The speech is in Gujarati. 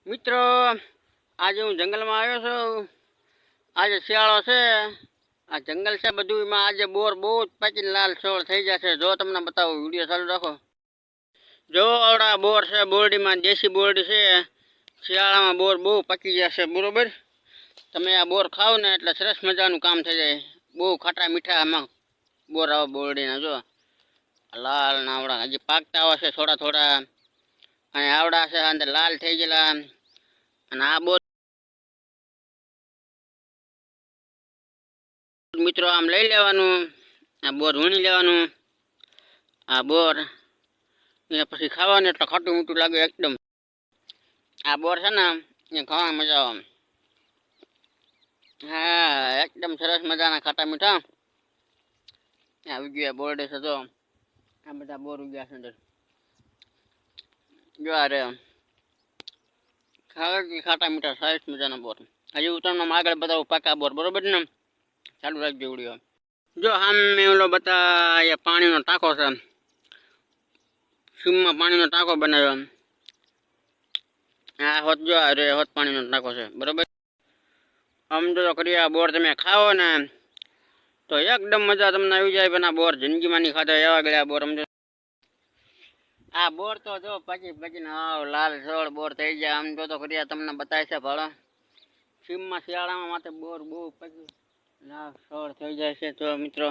મિત્રો આજે હું જંગલમાં આવ્યો છું। આજે શિયાળો છે, આ જંગલ છે બધું, એમાં આજે બોર બહુ જ પાકીને લાલ છોડ થઈ જશે। જો તમને બતાવું, વિડીયો ચાલુ રાખો। જો આવડા બોર છે, બોરડીમાં દેશી બોરડી છે। શિયાળામાં બોર બહુ પાકી જશે, બરોબર। તમે આ બોર ખાવ ને એટલે સરસ મજાનું કામ થઈ જાય। બહુ ખાટા મીઠા આમાં બોર આવે બોરડીના। જો લાલ ના આવડા હજી પાકતા આવશે થોડા થોડા, અને આવડા છે અંદર લાલ થઈ ગયેલા। અને આ બોર મિત્રો આમ લઈ લેવાનું, આ બોર વીણી લેવાનું। આ બોર એ પછી ખાવાનું એટલે ખાટું મીઠું લાગે એકદમ। આ બોર છે ને એ ખાવાની મજા આવે। હા, એકદમ સરસ મજાના ખાટા મીઠા આવી ગયા બોરડે છે। જો આ બધા બોર ઉગ્યા છે અંદર, જો અરે ખાટા મીઠા સરસ મજાના બોર। હજી હું તમને આગળ બતાવું પાકા બોર, બરોબર ને? ચાલુ રાખજો વિડીયો। જો સામે ઓલો બતા એ પાણીનો ટાંકો છે, સીમમાં પાણીનો ટાંકો બનાવ્યો। આ હોત જો અરે હોત પાણીનો ટાંકો છે, બરોબર। આમ તો કરી આ બોર તમે ખાઓ ને તો એકદમ મજા તમને આવી જાય, પણ આ બોર જિંદગીમાં નહીં ખાધા એવા ગયા બોર સમજો। આ બોર તો જો પછી હાવ લાલ છોડ બોર થઈ જાય। આમ તો કરી તમને બતાય છે ભાડો, સીમમાં શિયાળામાં માથે બોર બહુ પછી લાલ છોડ થઈ જાય છે। તો મિત્રો